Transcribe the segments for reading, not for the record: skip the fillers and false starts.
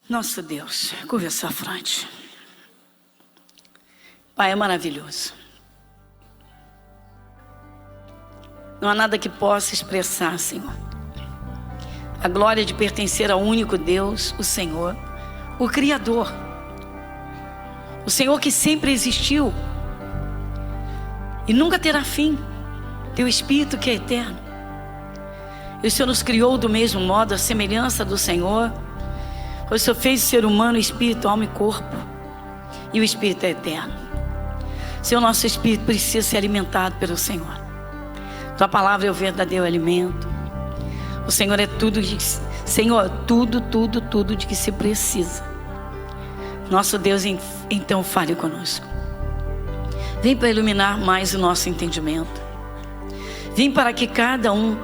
Nosso Deus, curva a sua fronte. Pai, é maravilhoso. Não há nada que possa expressar, Senhor, a glória de pertencer ao único Deus, o Senhor, o Criador. O Senhor que sempre existiu e nunca terá fim. Teu Espírito que é eterno. E o Senhor nos criou do mesmo modo, a semelhança do Senhor. O Senhor fez o ser humano, espírito, alma e corpo. E o Espírito é eterno. Senhor, nosso espírito precisa ser alimentado pelo Senhor. Tua palavra é o verdadeiro alimento. O Senhor é tudo, Senhor, tudo de que se precisa. Nosso Deus, então fale conosco. Vem para iluminar mais o nosso entendimento. Vem para que cada um,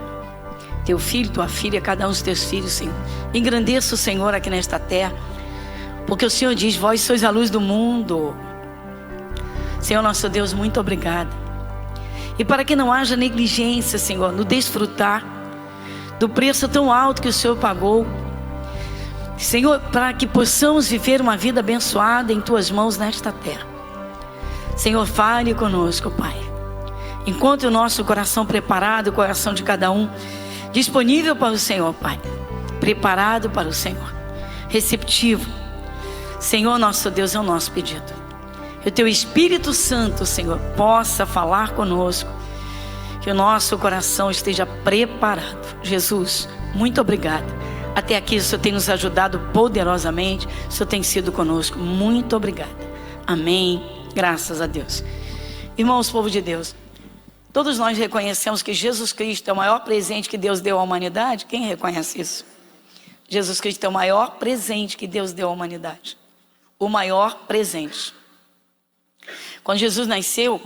teu filho, tua filha, cada um dos teus filhos, Senhor, engrandeça o Senhor aqui nesta terra. Porque o Senhor diz, vós sois a luz do mundo. Senhor, nosso Deus, muito obrigada. E para que não haja negligência, Senhor, no desfrutar do preço tão alto que o Senhor pagou. Senhor, para que possamos viver uma vida abençoada em Tuas mãos nesta terra. Senhor, fale conosco, Pai. Encontre o nosso coração preparado, o coração de cada um, disponível para o Senhor, Pai. Preparado para o Senhor. Receptivo. Senhor, nosso Deus, é o nosso pedido. Que o Teu Espírito Santo, Senhor, possa falar conosco. Que o nosso coração esteja preparado. Jesus, muito obrigada. Até aqui o Senhor tem nos ajudado poderosamente. O Senhor tem sido conosco. Muito obrigada. Amém. Graças a Deus. Irmãos, povo de Deus, todos nós reconhecemos que Jesus Cristo é o maior presente que Deus deu à humanidade. Quem reconhece isso? Jesus Cristo é o maior presente que Deus deu à humanidade. O maior presente. Quando Jesus nasceu,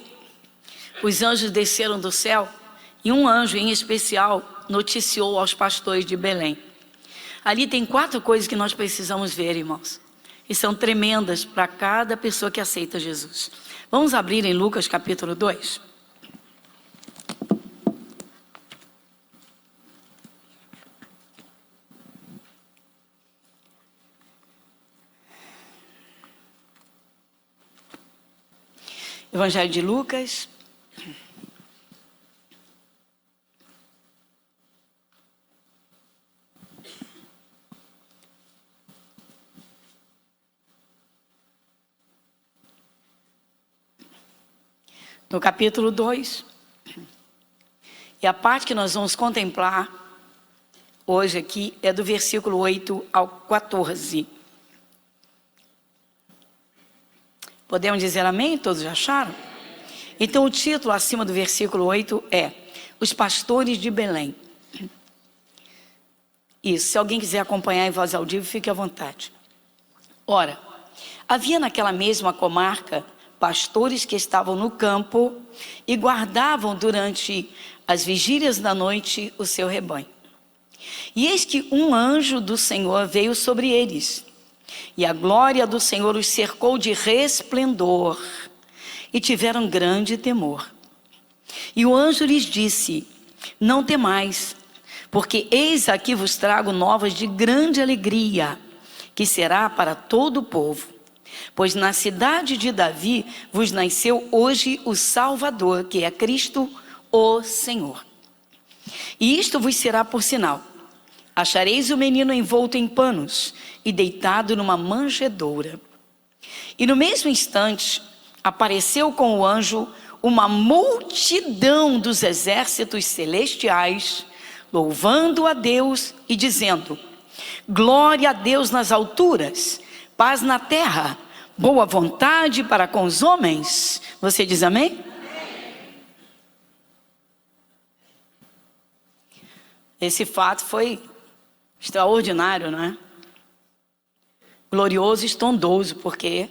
os anjos desceram do céu e um anjo em especial noticiou aos pastores de Belém. Ali tem 4 coisas que nós precisamos ver, irmãos. E são tremendas para cada pessoa que aceita Jesus. Vamos abrir em Lucas capítulo 2. Evangelho de Lucas. No capítulo 2. E a parte que nós vamos contemplar hoje aqui é do versículo 8 ao 14. Podemos dizer amém? Todos já acharam? Então o título acima do versículo 8 é Os Pastores de Belém. Isso, se alguém quiser acompanhar em voz audível, fique à vontade. Ora, havia naquela mesma comarca pastores que estavam no campo e guardavam durante as vigílias da noite o seu rebanho. E eis que um anjo do Senhor veio sobre eles, e a glória do Senhor os cercou de resplendor, e tiveram grande temor. E o anjo lhes disse, não temais, porque eis aqui vos trago novas de grande alegria, que será para todo o povo. Pois na cidade de Davi vos nasceu hoje o Salvador, que é Cristo, o Senhor. E isto vos será por sinal. Achareis o menino envolto em panos e deitado numa manjedoura. E no mesmo instante apareceu com o anjo uma multidão dos exércitos celestiais, louvando a Deus e dizendo, glória a Deus nas alturas, paz na terra, boa vontade para com os homens. Você diz amém? Amém. Esse fato foi extraordinário, não é? Glorioso e estrondoso, porque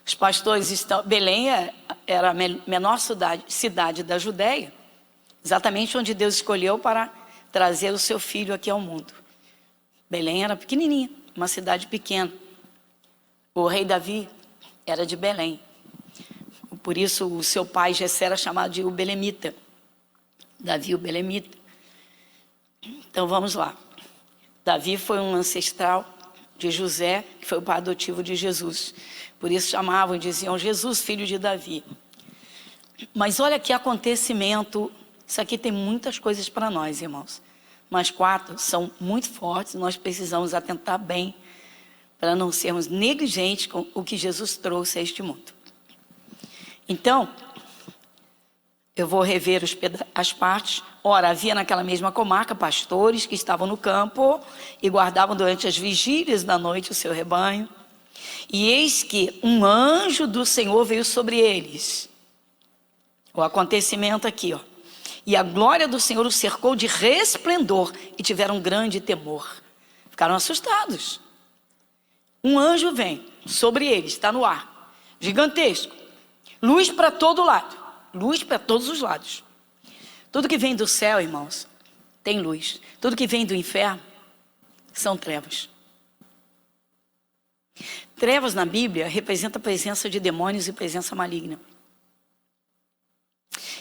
os pastores estão... Belém era a menor cidade da Judéia, exatamente onde Deus escolheu para trazer o seu filho aqui ao mundo. Belém era pequenininha, uma cidade pequena. O rei Davi era de Belém. Por isso o seu pai Jessé era chamado de o Belemita. Davi o Belemita. Então vamos lá. Davi foi um ancestral de José, que foi o pai adotivo de Jesus. Por isso chamavam e diziam Jesus, filho de Davi. Mas olha que acontecimento. Isso aqui tem muitas coisas para nós, irmãos. Mas 4 são muito fortes. Nós precisamos atentar bem para não sermos negligentes com o que Jesus trouxe a este mundo. Então, eu vou rever as partes. Ora, havia naquela mesma comarca pastores que estavam no campo e guardavam durante as vigílias da noite o seu rebanho. E eis que um anjo do Senhor veio sobre eles. O acontecimento aqui, ó. E a glória do Senhor os cercou de resplendor e tiveram grande temor. Ficaram assustados. Um anjo vem sobre eles, está no ar, gigantesco. Luz para todo lado, luz para todos os lados. Tudo que vem do céu, irmãos, tem luz. Tudo que vem do inferno são trevas. Trevas na Bíblia representa a presença de demônios e presença maligna.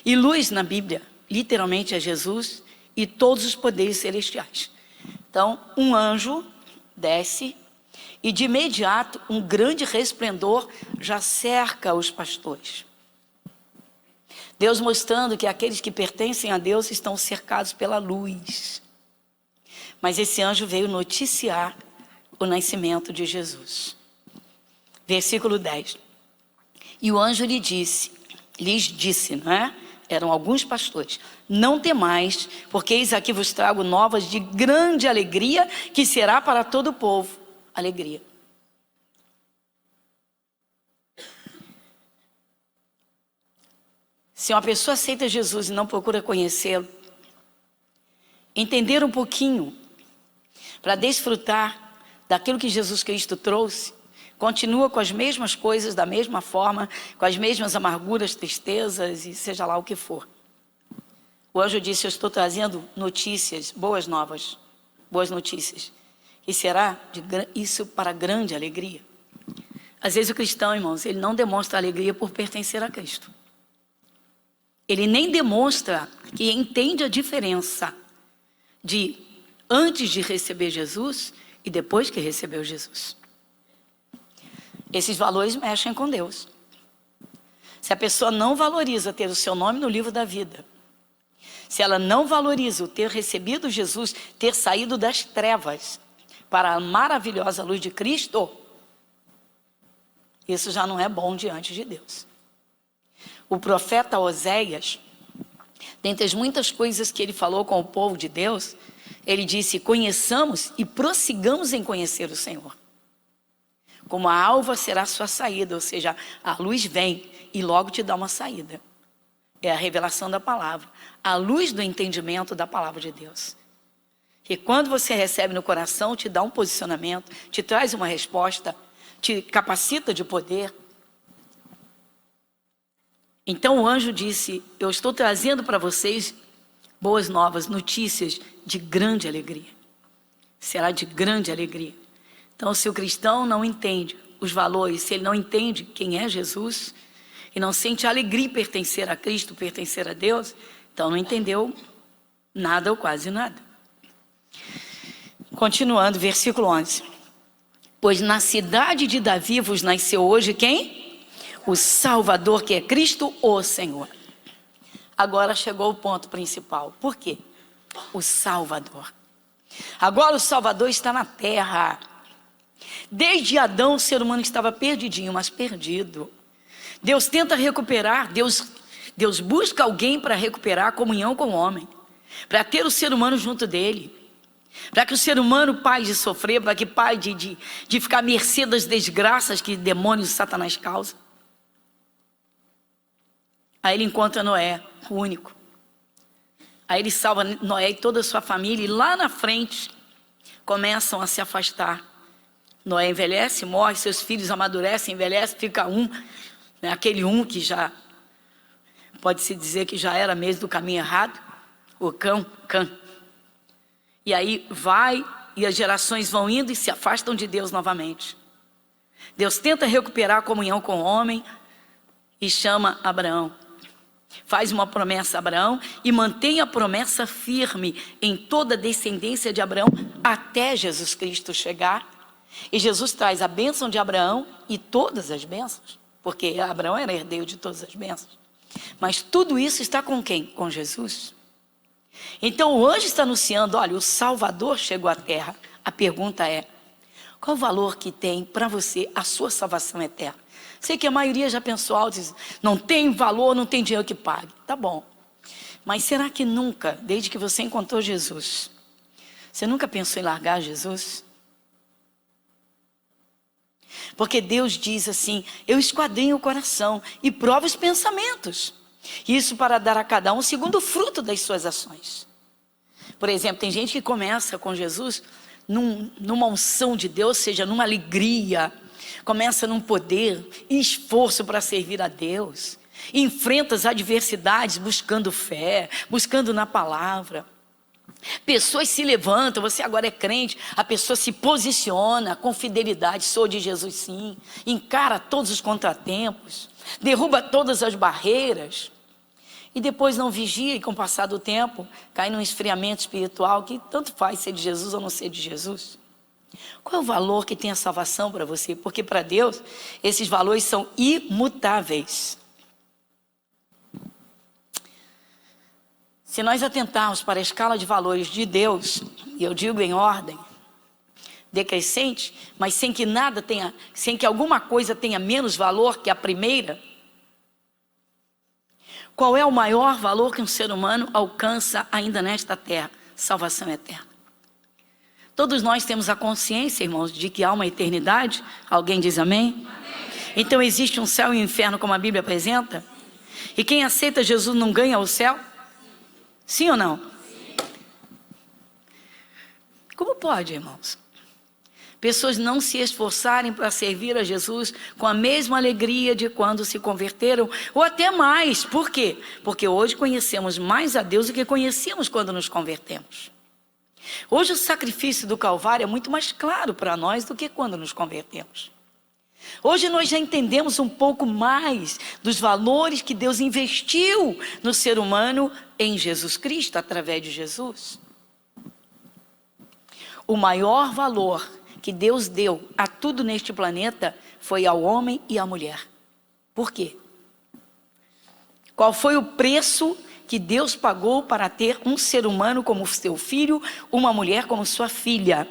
E luz na Bíblia, literalmente, é Jesus e todos os poderes celestiais. Então, um anjo desce e de imediato um grande resplendor já cerca os pastores. Deus mostrando que aqueles que pertencem a Deus estão cercados pela luz. Mas esse anjo veio noticiar o nascimento de Jesus. Versículo 10. E o anjo lhes disse, não é? Eram alguns pastores: não temais, porque eis aqui vos trago novas de grande alegria, que será para todo o povo. Alegria. Se uma pessoa aceita Jesus e não procura conhecê-lo, entender um pouquinho, para desfrutar daquilo que Jesus Cristo trouxe, continua com as mesmas coisas, da mesma forma, com as mesmas amarguras, tristezas e seja lá o que for. O anjo disse: eu estou trazendo notícias, boas novas, boas notícias. E será isso para grande alegria. Às vezes o cristão, irmãos, ele não demonstra alegria por pertencer a Cristo. Ele nem demonstra que entende a diferença de antes de receber Jesus e depois que recebeu Jesus. Esses valores mexem com Deus. Se a pessoa não valoriza ter o seu nome no livro da vida, se ela não valoriza o ter recebido Jesus, ter saído das trevas para a maravilhosa luz de Cristo, isso já não é bom diante de Deus. O profeta Oséias, dentre as muitas coisas que ele falou com o povo de Deus, ele disse: conheçamos e prossigamos em conhecer o Senhor. Como a alva será a sua saída, ou seja, a luz vem e logo te dá uma saída. É a revelação da palavra, a luz do entendimento da palavra de Deus. Que quando você recebe no coração, te dá um posicionamento, te traz uma resposta, te capacita de poder. Então o anjo disse: eu estou trazendo para vocês boas novas, notícias de grande alegria. Será de grande alegria. Então, se o cristão não entende os valores, se ele não entende quem é Jesus, e não sente alegria em pertencer a Cristo, pertencer a Deus, então não entendeu nada ou quase nada. Continuando, versículo 11. Pois na cidade de Davi vos nasceu hoje quem? O Salvador, que é Cristo, o Senhor. Agora chegou o ponto principal. Por quê? O Salvador. Agora o Salvador está na terra. Desde Adão, o ser humano estava perdidinho, mas perdido. Deus tenta recuperar, Deus busca alguém para recuperar a comunhão com o homem, para ter o ser humano junto dele, para que o ser humano pare de sofrer, para que pare de ficar à mercê das desgraças que demônios e Satanás causam. Aí ele encontra Noé, o único. Aí ele salva Noé e toda a sua família, e lá na frente começam a se afastar. Noé envelhece, morre, seus filhos amadurecem, envelhecem, fica um, né, aquele um que já, pode-se dizer que já era mesmo do caminho errado, o Cã. E aí vai, e as gerações vão indo e se afastam de Deus novamente. Deus tenta recuperar a comunhão com o homem e chama Abraão. faz uma promessa a Abraão e mantém a promessa firme em toda a descendência de Abraão até Jesus Cristo chegar. E Jesus traz a bênção de Abraão e todas as bênçãos, porque Abraão era herdeiro de todas as bênçãos. Mas tudo isso está com quem? Com Jesus. Então o anjo está anunciando, olha, o Salvador chegou à terra. A pergunta é, qual o valor que tem para você a sua salvação eterna? Sei que a maioria já pensou alto, diz, não tem valor, não tem dinheiro que pague. Tá bom. Mas será que nunca, desde que você encontrou Jesus, você nunca pensou em largar Jesus? Porque Deus diz assim, eu esquadrinho o coração e provo os pensamentos. Isso para dar a cada um segundo o fruto das suas ações. Por exemplo, tem gente que começa com Jesus numa unção de Deus, ou seja, numa alegria, começa num poder e esforço para servir a Deus, enfrenta as adversidades buscando fé, buscando na palavra. Pessoas se levantam, você agora é crente, a pessoa se posiciona com fidelidade, sou de Jesus sim, encara todos os contratempos, derruba todas as barreiras, e depois não vigia e com o passar do tempo cai num esfriamento espiritual que tanto faz ser de Jesus ou não ser de Jesus. Qual é o valor que tem a salvação para você? Porque para Deus esses valores são imutáveis. Se nós atentarmos para a escala de valores de Deus, e eu digo em ordem decrescente, mas sem que alguma coisa tenha menos valor que a primeira, qual é o maior valor que um ser humano alcança ainda nesta terra? Salvação eterna. Todos nós temos a consciência, irmãos, de que há uma eternidade. Alguém diz amém? Amém. Então existe um céu e um inferno como a Bíblia apresenta? E quem aceita Jesus não ganha o céu? Sim ou não? Sim. Como pode, irmãos? Pessoas não se esforçarem para servir a Jesus com a mesma alegria de quando se converteram, ou até mais. Por quê? Porque hoje conhecemos mais a Deus do que conhecíamos quando nos convertemos. Hoje o sacrifício do Calvário é muito mais claro para nós do que quando nos convertemos. Hoje nós já entendemos um pouco mais dos valores que Deus investiu no ser humano em Jesus Cristo, através de Jesus. O maior valor que Deus deu a tudo neste planeta foi ao homem e à mulher. Por quê? Qual foi o preço que Deus pagou para ter um ser humano como seu filho, uma mulher como sua filha?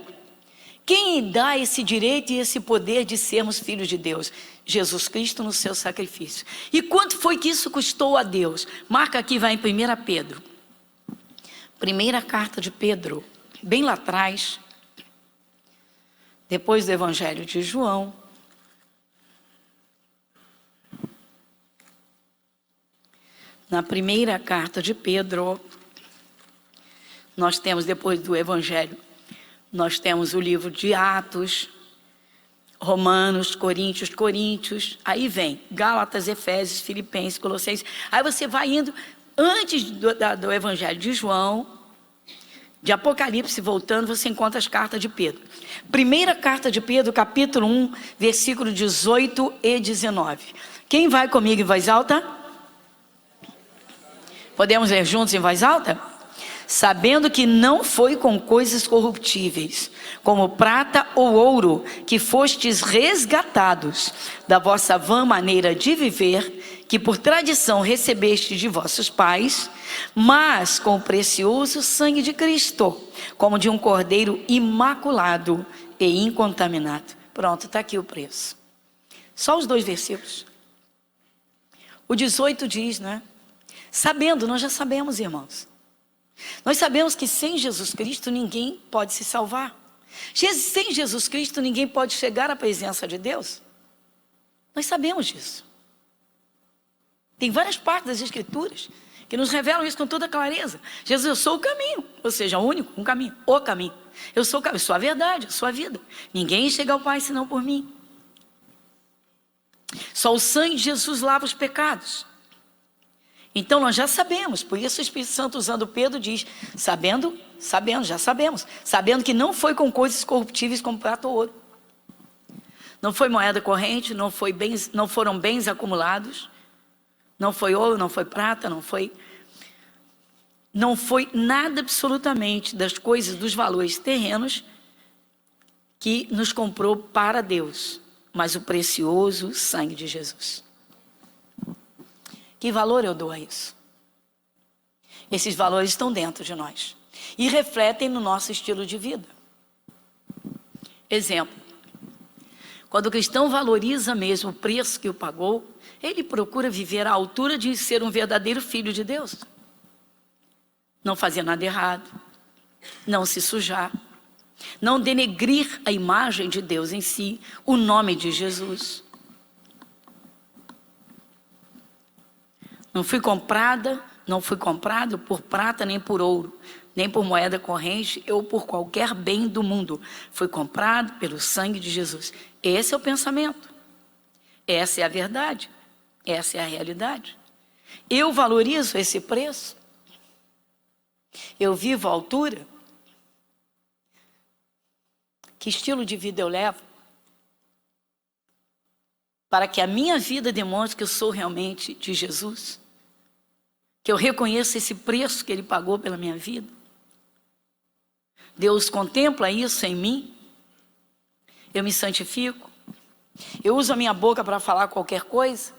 Quem dá esse direito e esse poder de sermos filhos de Deus? Jesus Cristo no seu sacrifício. E quanto foi que isso custou a Deus? Marca aqui, vai em 1 Pedro. Primeira carta de Pedro, bem lá atrás, depois do Evangelho de João. Na primeira carta de Pedro, nós temos, depois do Evangelho, nós temos o livro de Atos, Romanos, Coríntios, aí vem Gálatas, Efésios, Filipenses, Colossenses. Aí você vai indo, antes do Evangelho de João, de Apocalipse, voltando, você encontra as cartas de Pedro. Primeira carta de Pedro, capítulo 1, versículo 18 e 19. Quem vai comigo em voz alta? Podemos ler juntos em voz alta? Sabendo que não foi com coisas corruptíveis, como prata ou ouro, que fostes resgatados da vossa vã maneira de viver, que por tradição recebeste de vossos pais, mas com o precioso sangue de Cristo, como de um cordeiro imaculado e incontaminado. Pronto, está aqui o preço. Só os 2 versículos. O 18 diz, né? Sabendo, nós já sabemos, irmãos. Nós sabemos que sem Jesus Cristo ninguém pode se salvar. Sem Jesus Cristo ninguém pode chegar à presença de Deus. Nós sabemos disso. Tem várias partes das Escrituras que nos revelam isso com toda clareza. Jesus, eu sou o caminho, ou seja, o único, um caminho, o caminho. Eu sou o caminho, sou a verdade, eu sou a vida. Ninguém chega ao Pai senão por mim. Só o sangue de Jesus lava os pecados. Então nós já sabemos, por isso o Espírito Santo usando Pedro diz, já sabemos, sabendo que não foi com coisas corruptíveis como prata ou ouro. Não foi moeda corrente, não foram bens acumulados Não foi ouro, não foi prata, não foi nada absolutamente das coisas, dos valores terrenos que nos comprou para Deus, mas o precioso sangue de Jesus. Que valor eu dou a isso? Esses valores estão dentro de nós e refletem no nosso estilo de vida. Exemplo, quando o cristão valoriza mesmo o preço que o pagou, ele procura viver à altura de ser um verdadeiro filho de Deus. Não fazer nada errado, não se sujar, não denegrir a imagem de Deus em si, o nome de Jesus. Não fui comprado por prata nem por ouro, nem por moeda corrente ou por qualquer bem do mundo. Fui comprado pelo sangue de Jesus. Esse é o pensamento. Essa é a verdade. Essa é a realidade. Eu valorizo esse preço. Eu vivo à altura. Que estilo de vida eu levo? Para que a minha vida demonstre que eu sou realmente de Jesus. Que eu reconheça esse preço que Ele pagou pela minha vida. Deus contempla isso em mim. Eu me santifico. Eu uso a minha boca para falar qualquer coisa.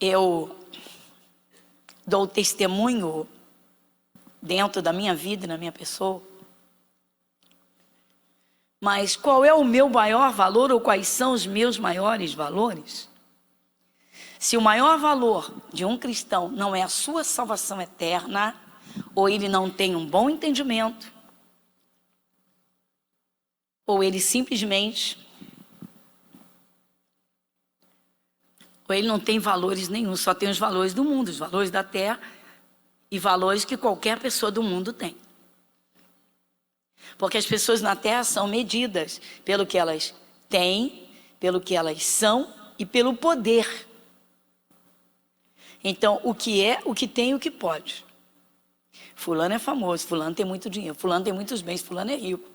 Eu dou testemunho dentro da minha vida e na minha pessoa. Mas qual é o meu maior valor ou quais são os meus maiores valores? Se o maior valor de um cristão não é a sua salvação eterna, ou ele não tem um bom entendimento, ou ele simplesmente, ou ele não tem valores nenhum, só tem os valores do mundo, os valores da terra e valores que qualquer pessoa do mundo tem. Porque as pessoas na terra são medidas pelo que elas têm, pelo que elas são e pelo poder. Então, o que é, o que tem e o que pode. Fulano é famoso, fulano tem muito dinheiro, fulano tem muitos bens, fulano é rico.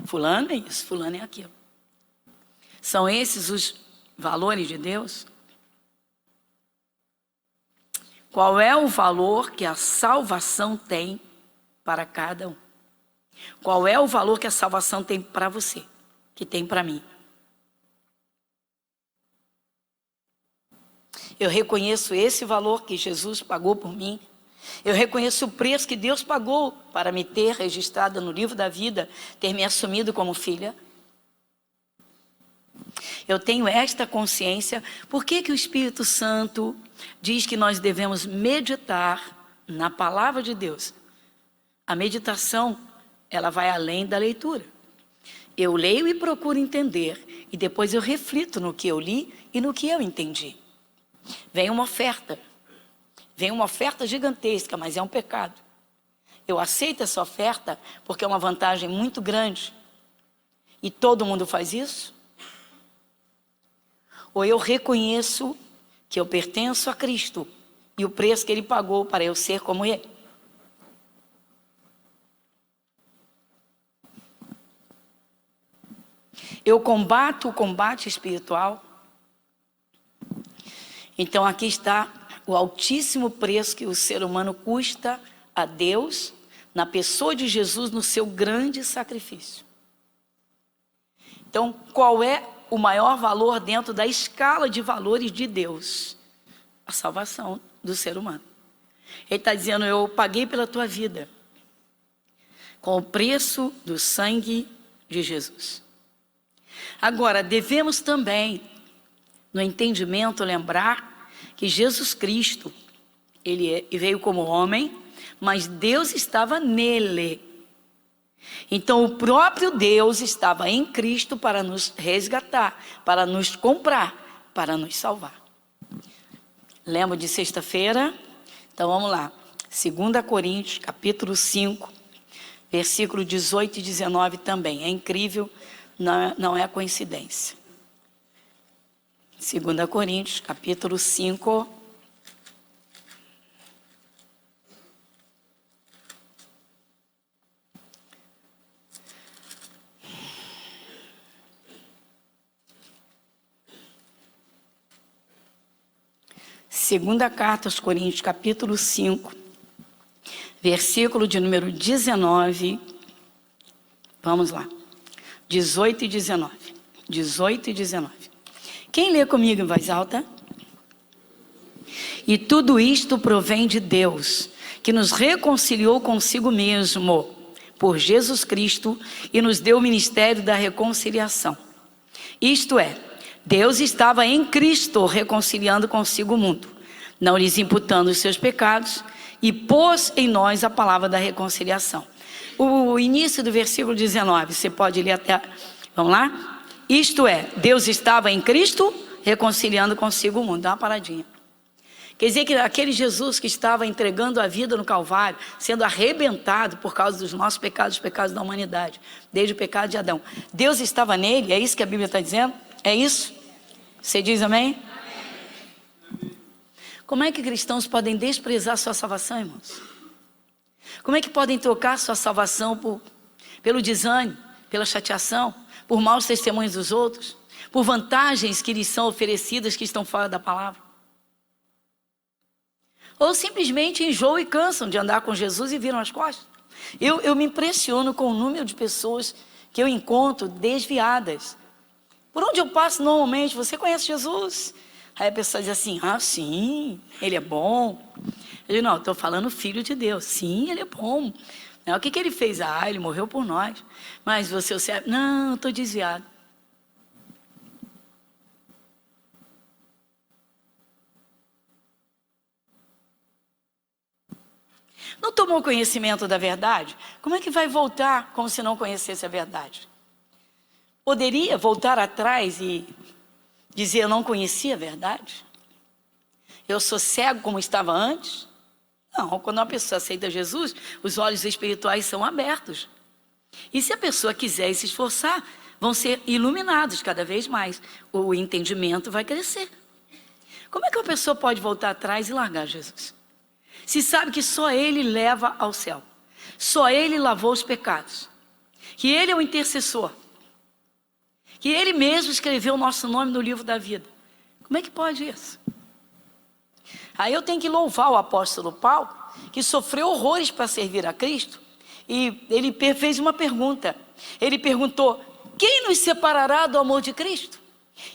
Fulano é isso, fulano é aquilo. São esses os valores de Deus? Qual é o valor que a salvação tem para cada um? Qual é o valor que a salvação tem para você, que tem para mim? Eu reconheço esse valor que Jesus pagou por mim. Eu reconheço o preço que Deus pagou para me ter registrada no livro da vida, ter me assumido como filha. Eu tenho esta consciência. Por que o Espírito Santo diz que nós devemos meditar na palavra de Deus? A meditação, ela vai além da leitura. Eu leio e procuro entender, e depois eu reflito no que eu li e no que eu entendi. Vem uma oferta gigantesca, mas é um pecado. Eu aceito essa oferta porque é uma vantagem muito grande. E todo mundo faz isso? Ou eu reconheço que eu pertenço a Cristo e o preço que Ele pagou para eu ser como Ele? Eu combato o combate espiritual. Então aqui está o altíssimo preço que o ser humano custa a Deus na pessoa de Jesus, no seu grande sacrifício. Então, qual é o maior valor dentro da escala de valores de Deus? A salvação do ser humano. Ele está dizendo, eu paguei pela tua vida com o preço do sangue de Jesus. Agora, devemos também, no entendimento, lembrar que Jesus Cristo, Ele veio como homem, mas Deus estava nele. Então, o próprio Deus estava em Cristo para nos resgatar, para nos comprar, para nos salvar. Lembra de sexta-feira? Então, vamos lá. 2 Coríntios, capítulo 5, versículo 18 e 19 também. É incrível, não é coincidência. 2 Coríntios, capítulo 5. Segunda carta aos Coríntios, capítulo 5, versículo de número 19. Vamos lá. 18 e 19. 18 e 19. Quem lê comigo em voz alta? E tudo isto provém de Deus, que nos reconciliou consigo mesmo, por Jesus Cristo, e nos deu o ministério da reconciliação. Isto é, Deus estava em Cristo reconciliando consigo o mundo, não lhes imputando os seus pecados, e pôs em nós a palavra da reconciliação. O início do versículo 19, você pode ler até... Vamos lá? Isto é, Deus estava em Cristo reconciliando consigo o mundo. Dá uma paradinha. Quer dizer que aquele Jesus que estava entregando a vida no Calvário, sendo arrebentado por causa dos nossos pecados, os pecados da humanidade, desde o pecado de Adão. Deus estava nele, é isso que a Bíblia está dizendo? É isso? Você diz amém? Amém. Como é que cristãos podem desprezar sua salvação, irmãos? Como é que podem trocar sua salvação pelo desânimo, pela chateação, por maus testemunhos dos outros, por vantagens que lhes são oferecidas que estão fora da palavra? Ou simplesmente enjoam e cansam de andar com Jesus e viram as costas. Eu me impressiono com o número de pessoas que eu encontro desviadas. Por onde eu passo normalmente, você conhece Jesus? Aí a pessoa diz assim, ah sim, ele é bom. Eu digo, não, estou falando filho de Deus. Sim, ele é bom. O que ele fez? Ah, ele morreu por nós. Mas você o serve? Não, estou desviado. Não tomou conhecimento da verdade? Como é que vai voltar como se não conhecesse a verdade? Poderia voltar atrás e dizer, eu não conhecia a verdade? Eu sou cego como estava antes? Não, quando uma pessoa aceita Jesus, os olhos espirituais são abertos. E se a pessoa quiser se esforçar, vão ser iluminados cada vez mais. O entendimento vai crescer. Como é que uma pessoa pode voltar atrás e largar Jesus? Se sabe que só Ele leva ao céu. Só Ele lavou os pecados. Que Ele é o intercessor. Que Ele mesmo escreveu o nosso nome no livro da vida. Como é que pode isso? Aí eu tenho que louvar o apóstolo Paulo, que sofreu horrores para servir a Cristo. E ele fez uma pergunta. Ele perguntou, quem nos separará do amor de Cristo?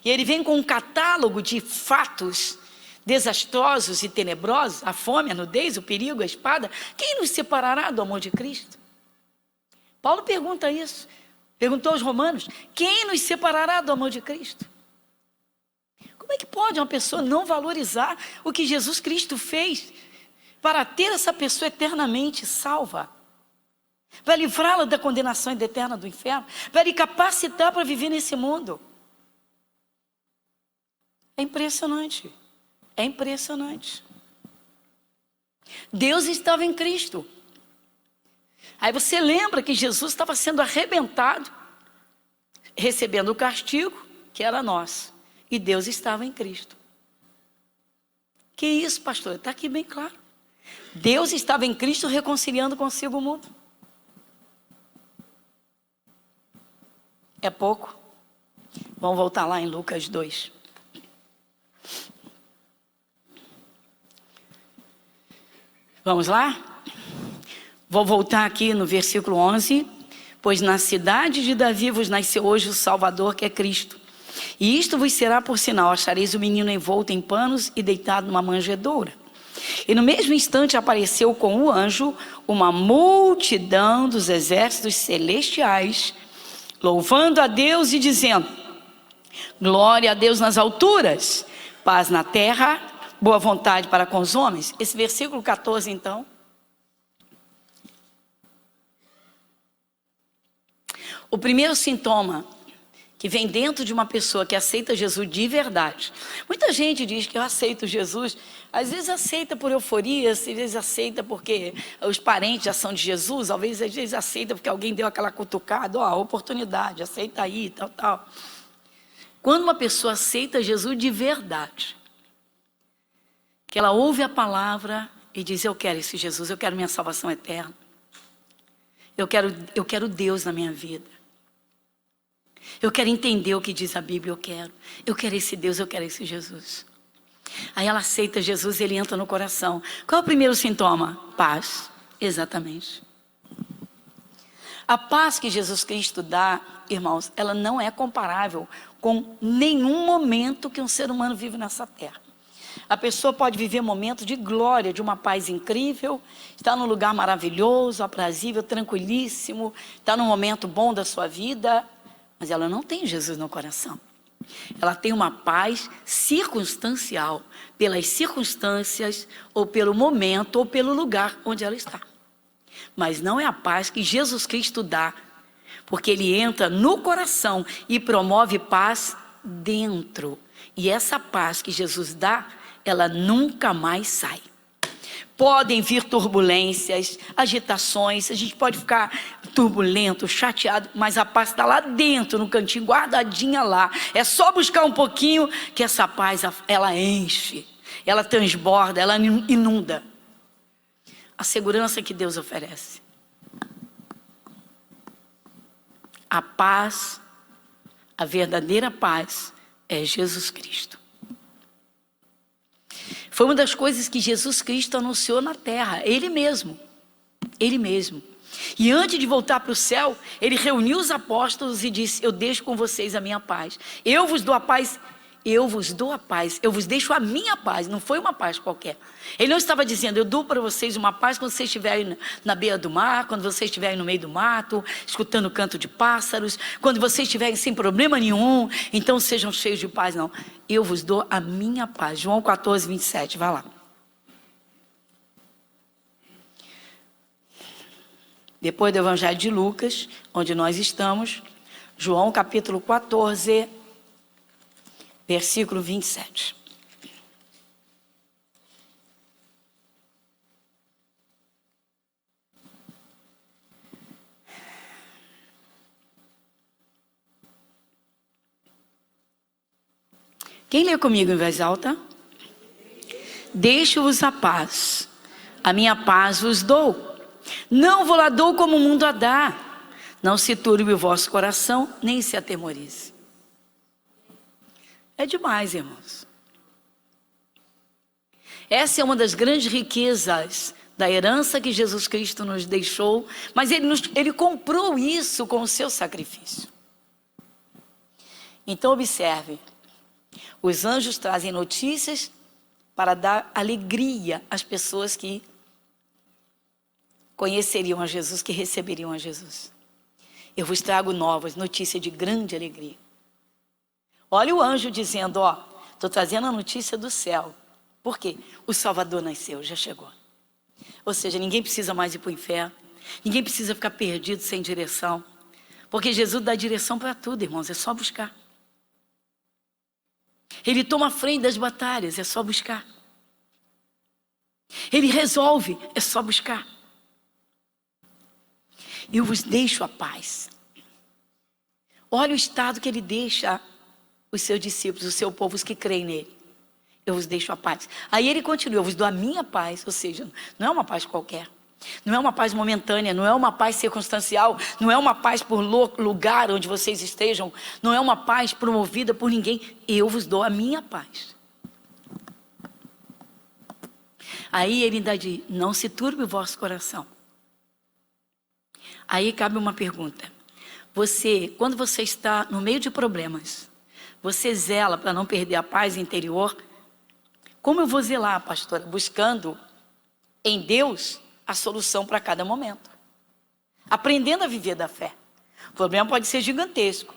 E ele vem com um catálogo de fatos desastrosos e tenebrosos, a fome, a nudez, o perigo, a espada. Quem nos separará do amor de Cristo? Paulo pergunta isso. Perguntou aos romanos, quem nos separará do amor de Cristo? Como é que pode uma pessoa não valorizar o que Jesus Cristo fez para ter essa pessoa eternamente salva? Vai livrá-la da condenação eterna do inferno? Vai lhe capacitar para viver nesse mundo? É impressionante. É impressionante. Deus estava em Cristo. Aí você lembra que Jesus estava sendo arrebentado, recebendo o castigo que era nosso. E Deus estava em Cristo. Que isso, pastor? Está aqui bem claro. Deus estava em Cristo reconciliando consigo o mundo. É pouco? Vamos voltar lá em Lucas 2. Vamos lá? Vou voltar aqui no versículo 11. Pois na cidade de Davi vos nasceu hoje o Salvador, que é Cristo. E isto vos será por sinal, achareis o menino envolto em panos e deitado numa manjedoura. E no mesmo instante apareceu com o anjo uma multidão dos exércitos celestiais, louvando a Deus e dizendo, glória a Deus nas alturas, paz na terra, boa vontade para com os homens. Esse versículo 14 então. O primeiro sintoma que vem dentro de uma pessoa que aceita Jesus de verdade. Muita gente diz que eu aceito Jesus, às vezes aceita por euforia, às vezes aceita porque os parentes já são de Jesus, às vezes aceita porque alguém deu aquela cutucada, ó, oportunidade, aceita aí, tal. Quando uma pessoa aceita Jesus de verdade, que ela ouve a palavra e diz, eu quero esse Jesus, eu quero minha salvação eterna, eu quero Deus na minha vida. Eu quero entender o que diz a Bíblia, eu quero esse Deus, eu quero esse Jesus. Aí ela aceita Jesus e ele entra no coração. Qual é o primeiro sintoma? Paz. Exatamente. A paz que Jesus Cristo dá, irmãos, ela não é comparável com nenhum momento que um ser humano vive nessa terra. A pessoa pode viver momentos de glória, de uma paz incrível, está num lugar maravilhoso, aprazível, tranquilíssimo, está num momento bom da sua vida, mas ela não tem Jesus no coração. Ela tem uma paz circunstancial, pelas circunstâncias, ou pelo momento, ou pelo lugar onde ela está. Mas não é a paz que Jesus Cristo dá, porque Ele entra no coração e promove paz dentro. E essa paz que Jesus dá, ela nunca mais sai. Podem vir turbulências, agitações, a gente pode ficar turbulento, chateado, mas a paz está lá dentro, no cantinho, guardadinha lá. É só buscar um pouquinho que essa paz, ela enche, ela transborda, ela inunda. A segurança que Deus oferece. A paz, a verdadeira paz é Jesus Cristo. Foi uma das coisas que Jesus Cristo anunciou na terra, Ele mesmo. Ele mesmo. E antes de voltar para o céu, Ele reuniu os apóstolos e disse: eu deixo com vocês a minha paz. Eu vos dou a paz. Eu vos dou a paz, eu vos deixo a minha paz, não foi uma paz qualquer. Ele não estava dizendo: eu dou para vocês uma paz quando vocês estiverem na beira do mar, quando vocês estiverem no meio do mato, escutando o canto de pássaros, quando vocês estiverem sem problema nenhum, então sejam cheios de paz. Não, eu vos dou a minha paz. João 14, 27, vai lá. Depois do Evangelho de Lucas, onde nós estamos, João capítulo 14, versículo 27. Quem lê comigo em voz alta? Deixo-vos a paz, a minha paz vos dou. Não vou lá dou como o mundo a dá. Não se turbe o vosso coração, nem se atemorize. É demais, irmãos. Essa é uma das grandes riquezas da herança que Jesus Cristo nos deixou, mas Ele comprou isso com o seu sacrifício. Então observe, os anjos trazem notícias para dar alegria às pessoas que conheceriam a Jesus, que receberiam a Jesus. Eu vos trago novas, notícias de grande alegria. Olha o anjo dizendo: ó, estou trazendo a notícia do céu. Por quê? O Salvador nasceu, já chegou. Ou seja, ninguém precisa mais ir para o inferno. Ninguém precisa ficar perdido, sem direção. Porque Jesus dá direção para tudo, irmãos, é só buscar. Ele toma a frente das batalhas, é só buscar. Ele resolve, é só buscar. Eu vos deixo a paz. Olha o estado que Ele deixa os seus discípulos, os seus povos que creem nele. Eu vos deixo a paz. Aí Ele continua: eu vos dou a minha paz. Ou seja, não é uma paz qualquer. Não é uma paz momentânea, não é uma paz circunstancial, não é uma paz por lugar onde vocês estejam, não é uma paz promovida por ninguém. Eu vos dou a minha paz. Aí Ele ainda diz: não se turbe o vosso coração. Aí cabe uma pergunta. Quando você está no meio de problemas, você zela para não perder a paz interior? Como eu vou zelar, pastora? Buscando em Deus a solução para cada momento. Aprendendo a viver da fé. O problema pode ser gigantesco,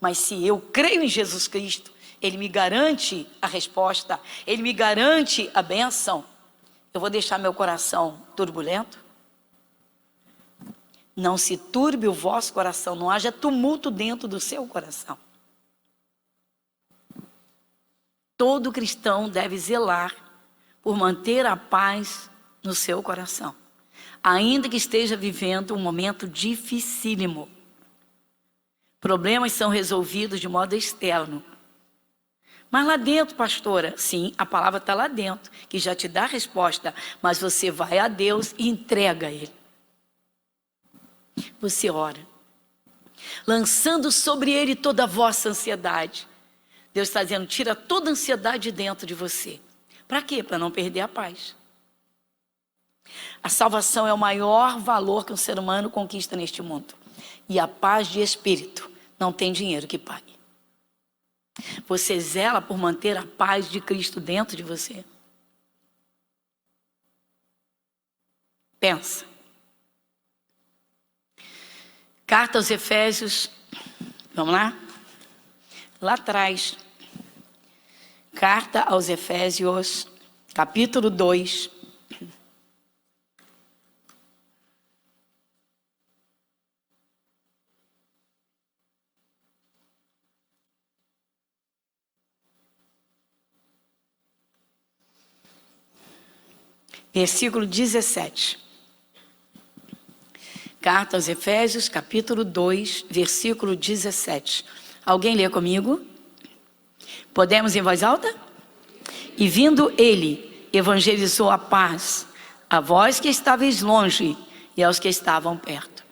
mas se eu creio em Jesus Cristo, Ele me garante a resposta, Ele me garante a bênção. Eu vou deixar meu coração turbulento? Não se turbe o vosso coração, não haja tumulto dentro do seu coração. Todo cristão deve zelar por manter a paz no seu coração, ainda que esteja vivendo um momento dificílimo. Problemas são resolvidos de modo externo. Mas lá dentro, pastora, sim, a palavra está lá dentro, que já te dá a resposta, mas você vai a Deus e entrega a Ele. Você ora, lançando sobre Ele toda a vossa ansiedade. Deus está dizendo, tira toda a ansiedade de dentro de você. Para quê? Para não perder a paz. A salvação é o maior valor que um ser humano conquista neste mundo. E a paz de espírito não tem dinheiro que pague. Você zela por manter a paz de Cristo dentro de você? Pensa. Carta aos Efésios, vamos lá? Lá atrás. Carta aos Efésios, capítulo 2. Versículo 17. Carta aos Efésios, capítulo 2, versículo 17. Alguém lê comigo? Podemos em voz alta? E vindo ele, evangelizou a paz a vós que estáveis longe e aos que estavam perto.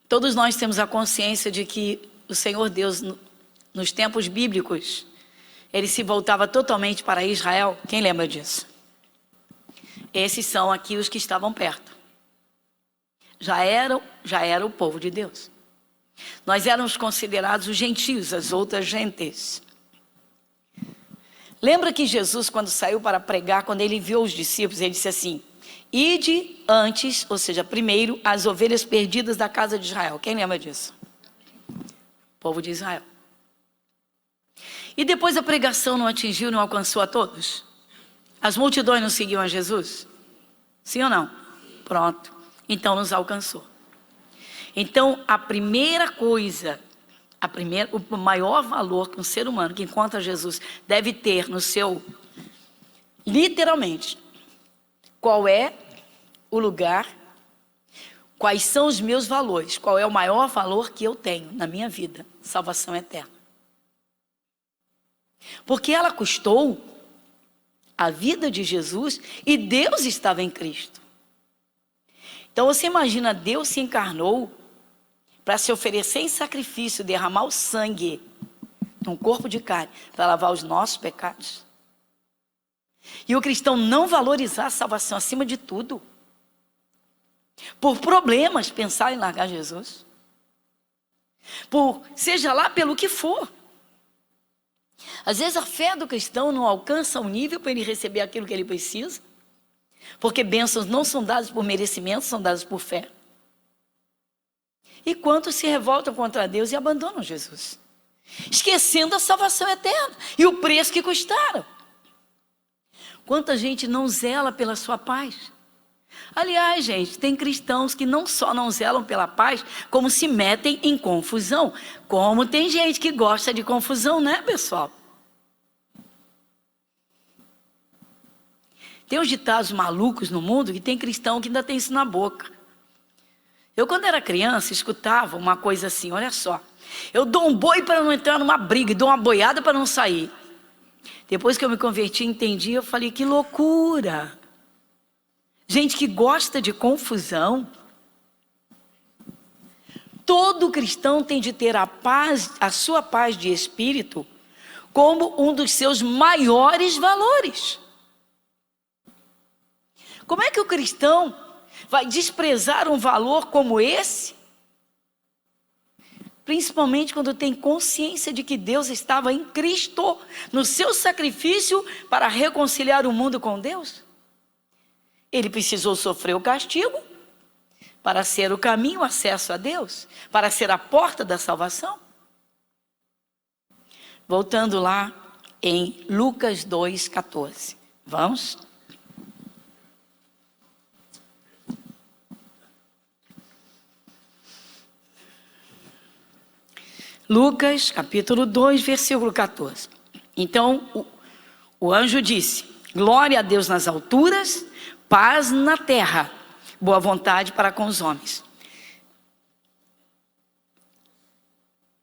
Todos nós temos a consciência de que o Senhor Deus, nos tempos bíblicos, ele se voltava totalmente para Israel. Quem lembra disso? Esses são aqui os que estavam perto. Já era o povo de Deus. Nós éramos considerados os gentios, as outras gentes. Lembra que Jesus, quando saiu para pregar, quando ele enviou os discípulos, ele disse assim, ide antes, ou seja, primeiro, as ovelhas perdidas da casa de Israel. Quem lembra disso? O povo de Israel. E depois a pregação não atingiu, não alcançou a todos? As multidões não seguiam a Jesus? Sim ou não? Pronto. Então nos alcançou. Então a primeira coisa, o maior valor que um ser humano que encontra Jesus deve ter no seu, literalmente, qual é o lugar, quais são os meus valores, qual é o maior valor que eu tenho na minha vida? Salvação eterna. Porque ela custou a vida de Jesus e Deus estava em Cristo. Então você imagina, Deus se encarnou para se oferecer em sacrifício, derramar o sangue num corpo de carne para lavar os nossos pecados. E o cristão não valorizar a salvação acima de tudo. Por problemas, pensar em largar Jesus. Seja lá pelo que for. Às vezes a fé do cristão não alcança um nível para ele receber aquilo que ele precisa. Porque bênçãos não são dadas por merecimento, são dadas por fé. E quantos se revoltam contra Deus e abandonam Jesus? Esquecendo a salvação eterna e o preço que custaram. Quanta gente não zela pela sua paz. Aliás, gente, tem cristãos que não só não zelam pela paz, como se metem em confusão. Como tem gente que gosta de confusão, né, pessoal? Tem uns ditados malucos no mundo que tem cristão que ainda tem isso na boca. Eu, quando era criança, escutava uma coisa assim, olha só. Eu dou um boi para não entrar numa briga e dou uma boiada para não sair. Depois que eu me converti e entendi, eu falei, que loucura. Gente que gosta de confusão. Todo cristão tem de ter a paz, a sua paz de espírito, como um dos seus maiores valores. Como é que o cristão vai desprezar um valor como esse? Principalmente quando tem consciência de que Deus estava em Cristo, no seu sacrifício para reconciliar o mundo com Deus. Ele precisou sofrer o castigo para ser o caminho, o acesso a Deus, para ser a porta da salvação. Voltando lá em Lucas 2,14. Vamos? Lucas, capítulo 2, versículo 14. Então, o anjo disse, glória a Deus nas alturas, paz na terra, boa vontade para com os homens.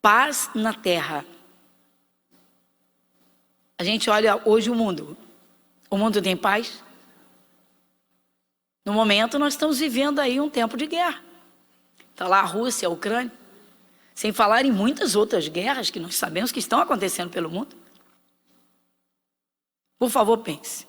Paz na terra. A gente olha hoje o mundo. O mundo tem paz? No momento nós estamos vivendo aí um tempo de guerra. Está lá a Rússia, a Ucrânia. Sem falar em muitas outras guerras que nós sabemos que estão acontecendo pelo mundo. Por favor, pense.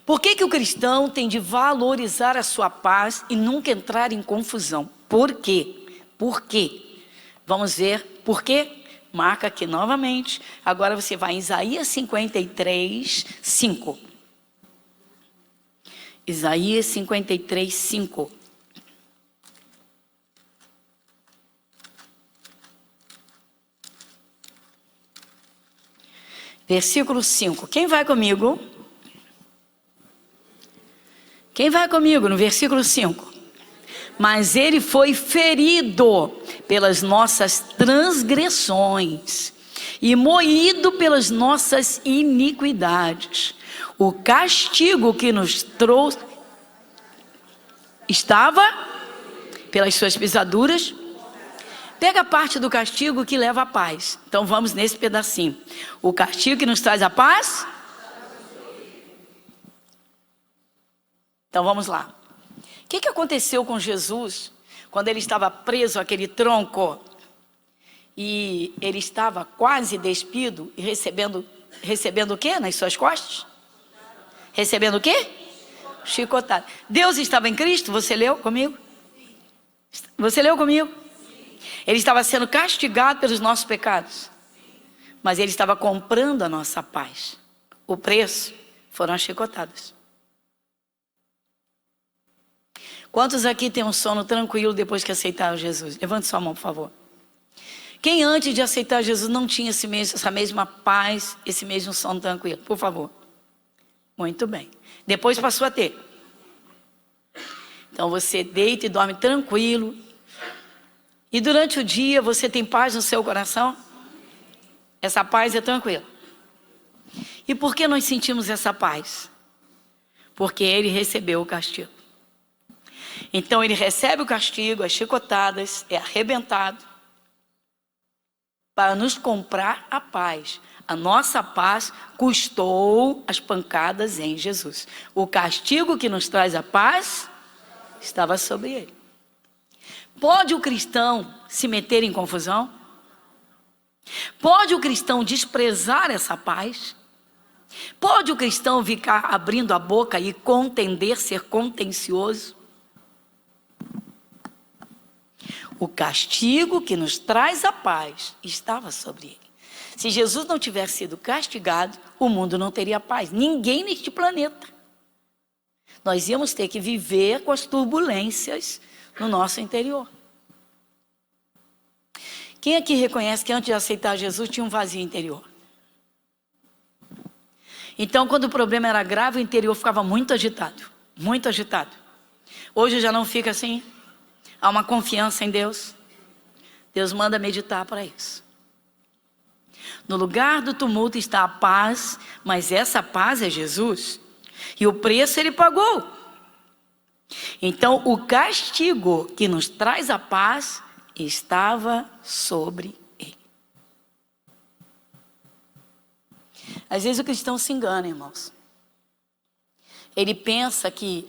Por que o cristão tem de valorizar a sua paz e nunca entrar em confusão? Por quê? Por quê? Vamos ver por quê? Marca aqui novamente. Agora você vai em Isaías 53, 5. Isaías 53, 5. Versículo 5. Quem vai comigo? Quem vai comigo no versículo 5? Mas ele foi ferido pelas nossas transgressões e moído pelas nossas iniquidades. O castigo que nos trouxe estava pelas suas pisaduras. Pega a parte do castigo que leva à paz. Então vamos nesse pedacinho. O castigo que nos traz a paz. Então vamos lá. O que aconteceu com Jesus quando ele estava preso àquele tronco e ele estava quase despido e recebendo o quê nas suas costas? Recebendo o quê? Chicotada. Deus estava em Cristo? Você leu comigo? Você leu comigo? Ele estava sendo castigado pelos nossos pecados, mas ele estava comprando a nossa paz. O preço foram as chicotadas. Quantos aqui têm um sono tranquilo depois que aceitaram Jesus? Levante sua mão, por favor. Quem antes de aceitar Jesus não tinha essa mesma paz, esse mesmo sono tranquilo? Por favor. Muito bem. Depois passou a ter. Então você deita e dorme tranquilo. E durante o dia você tem paz no seu coração? Essa paz é tranquila. E por que nós sentimos essa paz? Porque ele recebeu o castigo. Então ele recebe o castigo, as chicotadas, é arrebentado para nos comprar a paz. A nossa paz custou as pancadas em Jesus. O castigo que nos traz a paz estava sobre ele. Pode o cristão se meter em confusão? Pode o cristão desprezar essa paz? Pode o cristão ficar abrindo a boca e contender, ser contencioso? O castigo que nos traz a paz estava sobre ele. Se Jesus não tivesse sido castigado, o mundo não teria paz. Ninguém neste planeta. Nós íamos ter que viver com as turbulências no nosso interior. Quem aqui reconhece que antes de aceitar Jesus tinha um vazio interior? Então, quando o problema era grave, o interior ficava muito agitado. Muito agitado. Hoje já não fica assim. Há uma confiança em Deus. Deus manda meditar para isso. No lugar do tumulto está a paz, mas essa paz é Jesus. E o preço ele pagou. Então, o castigo que nos traz a paz estava sobre ele. Às vezes o cristão se engana, irmãos. Ele pensa que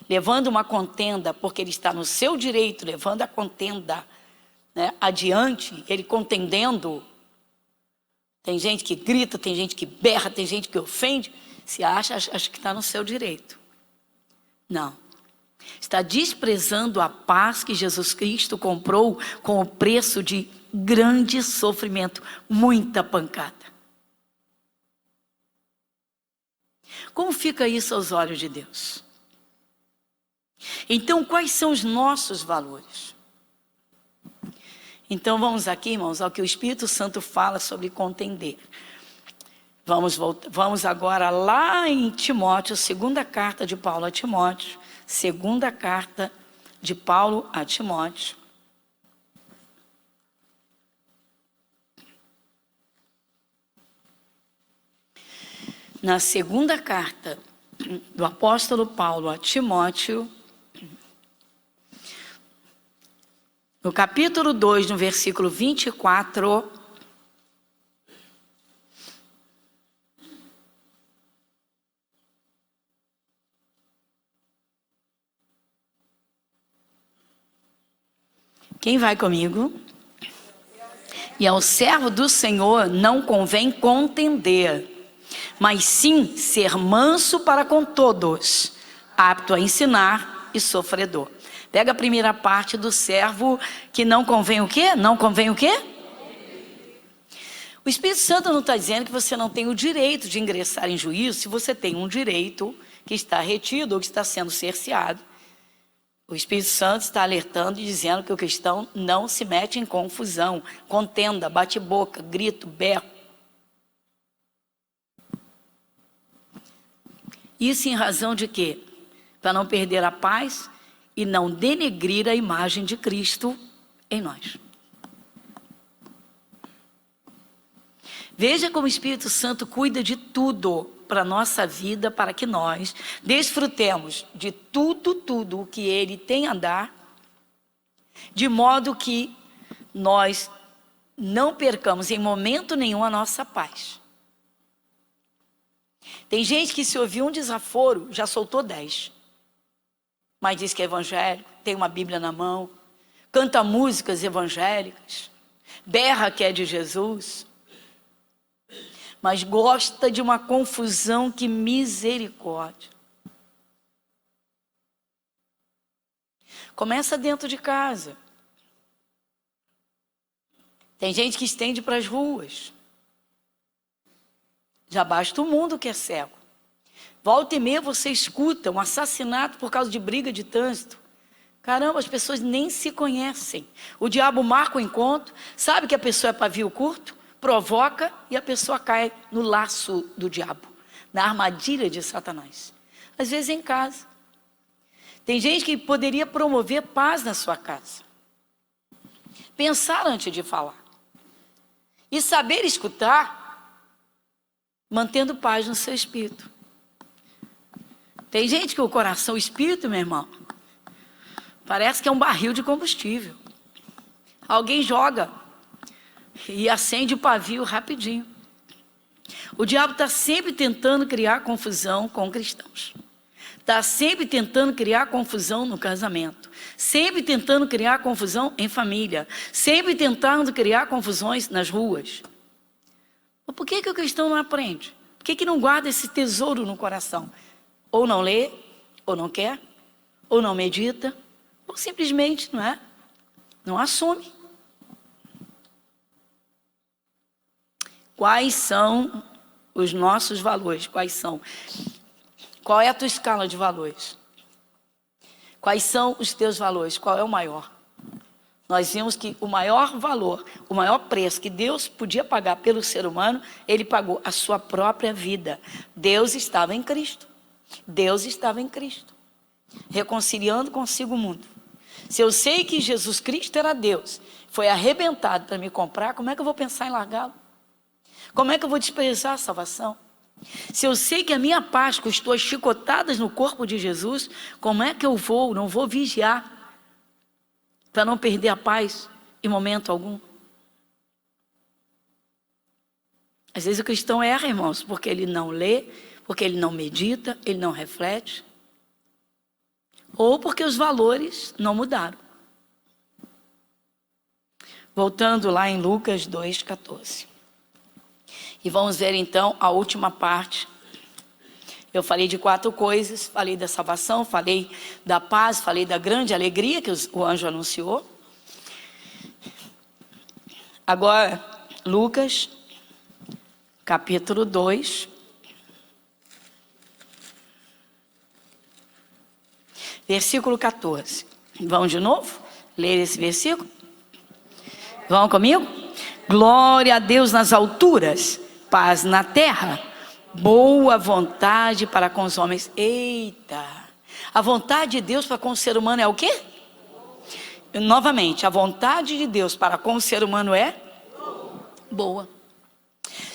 levando uma contenda, porque ele está no seu direito, levando a contenda, né, adiante, ele contendendo. Tem gente que grita, tem gente que berra, tem gente que ofende. Se acha que está no seu direito. Não. Está desprezando a paz que Jesus Cristo comprou com o preço de grande sofrimento, muita pancada. Como fica isso aos olhos de Deus? Então, quais são os nossos valores? Então, vamos aqui, irmãos, ao que o Espírito Santo fala sobre contender. Vamos agora lá em Timóteo, segunda carta de Paulo a Timóteo. Segunda carta de Paulo a Timóteo. Na segunda carta do apóstolo Paulo a Timóteo, no capítulo 2, no versículo 24, Quem vai comigo? E ao servo do Senhor não convém contender, mas sim ser manso para com todos, apto a ensinar e sofredor. Pega a primeira parte do servo que não convém o quê? Não convém o quê? O Espírito Santo não está dizendo que você não tem o direito de ingressar em juízo se você tem um direito que está retido ou que está sendo cerceado. O Espírito Santo está alertando e dizendo que o cristão não se mete em confusão, contenda, bate-boca, grito, berro. Isso em razão de quê? Para não perder a paz e não denegrir a imagem de Cristo em nós. Veja como o Espírito Santo cuida de tudo para a nossa vida, para que nós desfrutemos de tudo o que Ele tem a dar, de modo que nós não percamos em momento nenhum a nossa paz. Tem gente que se ouvir um desaforo, já soltou 10. Mas diz que é evangélico, tem uma Bíblia na mão, canta músicas evangélicas, berra que é de Jesus, mas gosta de uma confusão, que misericórdia. Começa dentro de casa. Tem gente que estende para as ruas. Já basta o mundo que é cego. Volta e meia você escuta um assassinato por causa de briga de trânsito. Caramba, as pessoas nem se conhecem. O diabo marca o encontro, sabe que a pessoa é pavio curto, provoca e a pessoa cai no laço do diabo, na armadilha de Satanás. Às vezes em casa. Tem gente que poderia promover paz na sua casa. Pensar antes de falar. E saber escutar, mantendo paz no seu espírito. Tem gente que o coração, o espírito, meu irmão, parece que é um barril de combustível. Alguém joga e acende o pavio rapidinho. O diabo está sempre tentando criar confusão com cristãos. Está sempre tentando criar confusão no casamento. Sempre tentando criar confusão em família. Sempre tentando criar confusões nas ruas. Mas por que o cristão não aprende? Por que não guarda esse tesouro no coração? Ou não lê, ou não quer, ou não medita, ou simplesmente não assume. Quais são os nossos valores? Quais são? Qual é a tua escala de valores? Quais são os teus valores? Qual é o maior? Nós vimos que o maior valor, o maior preço que Deus podia pagar pelo ser humano, Ele pagou a sua própria vida. Deus estava em Cristo. Deus estava em Cristo, reconciliando consigo o mundo. Se eu sei que Jesus Cristo era Deus, foi arrebentado para me comprar, como é que eu vou pensar em largá-lo? Como é que eu vou desprezar a salvação? Se eu sei que a minha paz custou as chicotadas no corpo de Jesus, como é que eu não vou vigiar para não perder a paz em momento algum? Às vezes o cristão erra, irmãos, porque ele não lê, porque ele não medita, ele não reflete, ou porque os valores não mudaram. Voltando lá em Lucas 2,14. E vamos ver então a última parte. Eu falei de 4 coisas, falei da salvação, falei da paz, falei da grande alegria que o anjo anunciou. Agora, Lucas, capítulo 2. Versículo 14. Vamos de novo ler esse versículo? Vão comigo? Glória a Deus nas alturas, paz na terra, boa vontade para com os homens. Eita! A vontade de Deus para com o ser humano é o quê? Novamente, a vontade de Deus para com o ser humano é boa.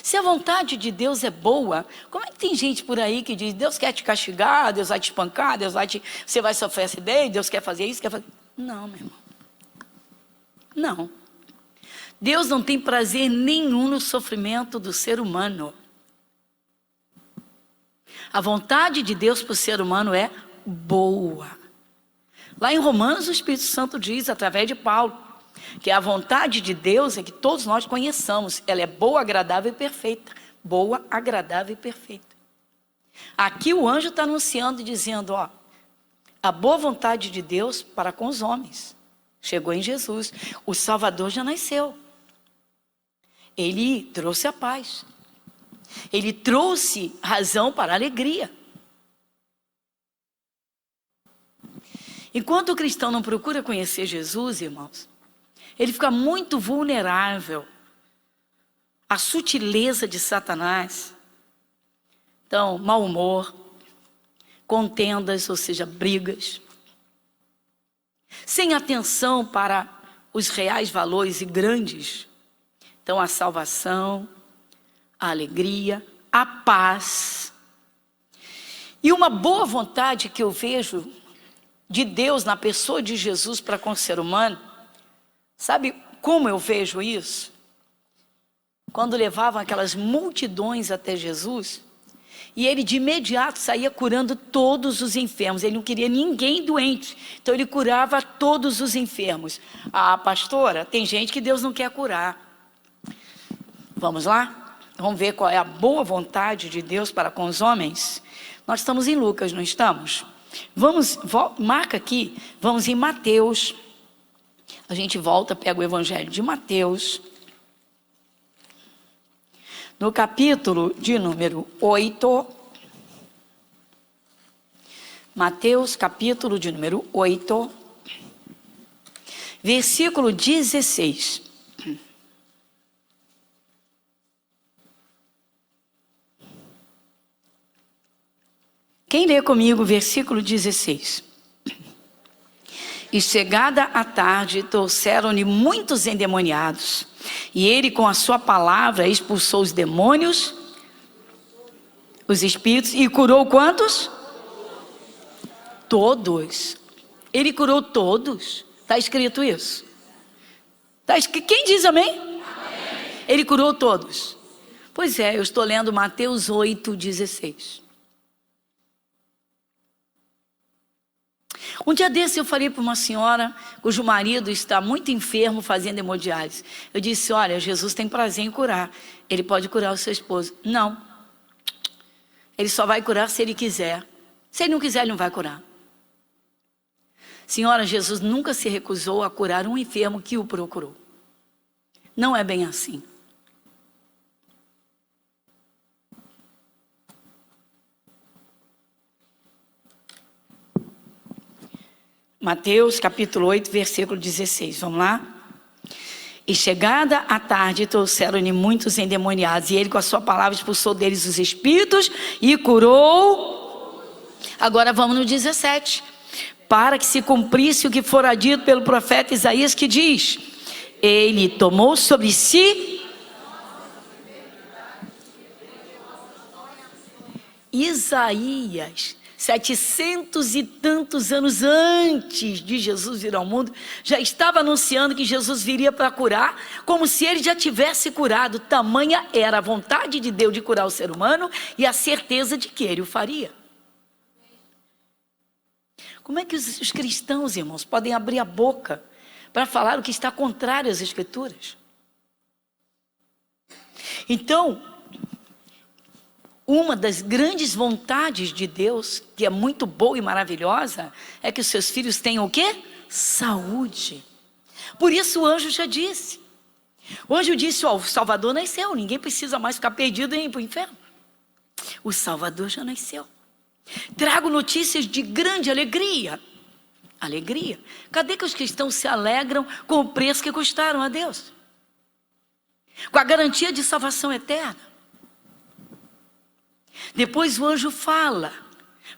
Se a vontade de Deus é boa, como é que tem gente por aí que diz, Deus quer te castigar, Deus vai te espancar, você vai sofrer acidente, Deus quer fazer isso, quer fazer... Não, meu irmão. Não. Deus não tem prazer nenhum no sofrimento do ser humano. A vontade de Deus para o ser humano é boa. Lá em Romanos, o Espírito Santo diz, através de Paulo, Que a vontade de Deus é que todos nós conheçamos. Ela é boa, agradável e perfeita. Boa, agradável e perfeita. Aqui o anjo está anunciando e dizendo, ó, a boa vontade de Deus para com os homens. Chegou em Jesus. O Salvador já nasceu. Ele trouxe a paz. Ele trouxe razão para a alegria. Enquanto o cristão não procura conhecer Jesus, irmãos, ele fica muito vulnerável à sutileza de Satanás. Então, mau humor, contendas, ou seja, brigas, sem atenção para os reais valores e grandes. Então, a salvação, a alegria, a paz. E uma boa vontade que eu vejo de Deus na pessoa de Jesus para com o ser humano. Sabe como eu vejo isso? Quando levavam aquelas multidões até Jesus, e ele de imediato saía curando todos os enfermos. Ele não queria ninguém doente, então ele curava todos os enfermos. Ah, pastora, tem gente que Deus não quer curar. Vamos lá? Vamos ver qual é a boa vontade de Deus para com os homens? Nós estamos em Lucas, não estamos? Vamos, marca aqui, vamos em Mateus. A gente volta, pega o Evangelho de Mateus. No capítulo de número 8. Mateus, capítulo de número 8. Versículo 16. Quem lê comigo o versículo 16? E chegada a tarde, trouxeram-lhe muitos endemoniados, e ele com a sua palavra expulsou os demônios, os espíritos, e curou quantos? Todos. Ele curou todos. Está escrito isso? Quem diz amém? Amém? Ele curou todos. Pois é, eu estou lendo Mateus 8, 16. Um dia desse eu falei para uma senhora cujo marido está muito enfermo fazendo hemodiálise. Eu disse, olha, Jesus tem prazer em curar. Ele pode curar o seu esposo. Não. Ele só vai curar se ele quiser. Se ele não quiser, ele não vai curar. Senhora, Jesus nunca se recusou a curar um enfermo que o procurou. Não é bem assim. Mateus capítulo 8, versículo 16, vamos lá? E chegada a tarde, trouxeram-lhe muitos endemoniados, e ele com a sua palavra expulsou deles os espíritos e curou. Agora vamos no 17. Para que se cumprisse o que fora dito pelo profeta Isaías, que diz, ele tomou sobre si. Isaías, 700 e tantos anos antes de Jesus vir ao mundo, já estava anunciando que Jesus viria para curar, como se ele já tivesse curado. Tamanha era a vontade de Deus de curar o ser humano e a certeza de que ele o faria. Como é que os cristãos, irmãos, podem abrir a boca para falar o que está contrário às Escrituras? Então, uma das grandes vontades de Deus, que é muito boa e maravilhosa, é que os seus filhos tenham o quê? Saúde. Por isso o anjo já disse. O anjo disse, ó, o Salvador nasceu, ninguém precisa mais ficar perdido e ir para o inferno. O Salvador já nasceu. Trago notícias de grande alegria. Alegria. Cadê que os cristãos se alegram com o preço que custaram a Deus? Com a garantia de salvação eterna. Depois o anjo fala,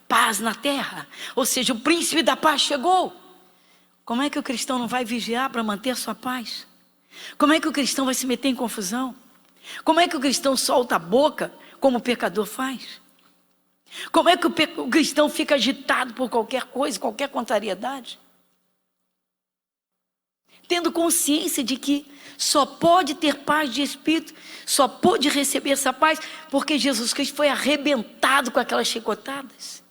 paz na terra, ou seja, o príncipe da paz chegou. Como é que o cristão não vai vigiar para manter a sua paz? Como é que o cristão vai se meter em confusão? Como é que o cristão solta a boca como o pecador faz? Como é que o cristão fica agitado por qualquer coisa, qualquer contrariedade? Tendo consciência de que só pode ter paz de espírito, só pode receber essa paz porque Jesus Cristo foi arrebentado com aquelas chicotadas.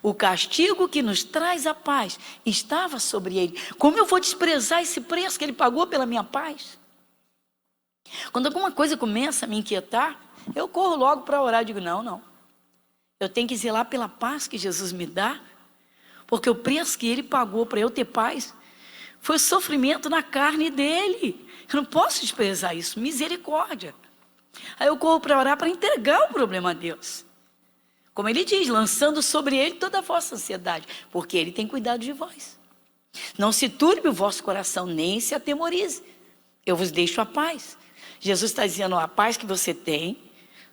O castigo que nos traz a paz estava sobre ele. Como eu vou desprezar esse preço que ele pagou pela minha paz? Quando alguma coisa começa a me inquietar, eu corro logo para orar e digo, não. Eu tenho que zelar pela paz que Jesus me dá, porque o preço que ele pagou para eu ter paz foi o sofrimento na carne dele. Eu não posso desprezar isso, misericórdia. Aí eu corro para orar para entregar o problema a Deus. Como ele diz, lançando sobre ele toda a vossa ansiedade, porque ele tem cuidado de vós. Não se turbe o vosso coração, nem se atemorize. Eu vos deixo a paz. Jesus está dizendo, a paz que você tem,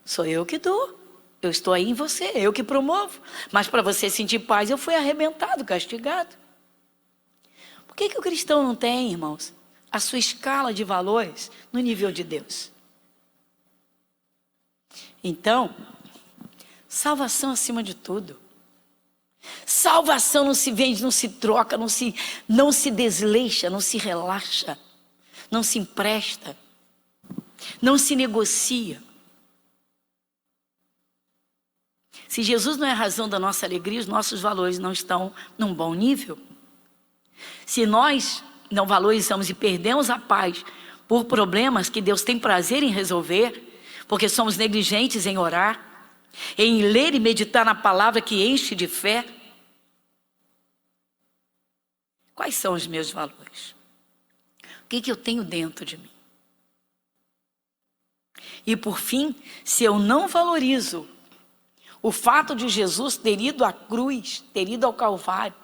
sou eu que dou. Eu estou aí em você, eu que promovo. Mas para você sentir paz, eu fui arrebentado, castigado. Por que o cristão não tem, irmãos, a sua escala de valores no nível de Deus? Então, salvação acima de tudo. Salvação não se vende, não se troca, não se desleixa, não se relaxa, não se empresta, não se negocia. Se Jesus não é a razão da nossa alegria, os nossos valores não estão num bom nível. Se nós não valorizamos e perdemos a paz por problemas que Deus tem prazer em resolver, porque somos negligentes em orar, em ler e meditar na palavra que enche de fé, quais são os meus valores? O que eu tenho dentro de mim? E por fim, se eu não valorizo o fato de Jesus ter ido à cruz, ter ido ao Calvário,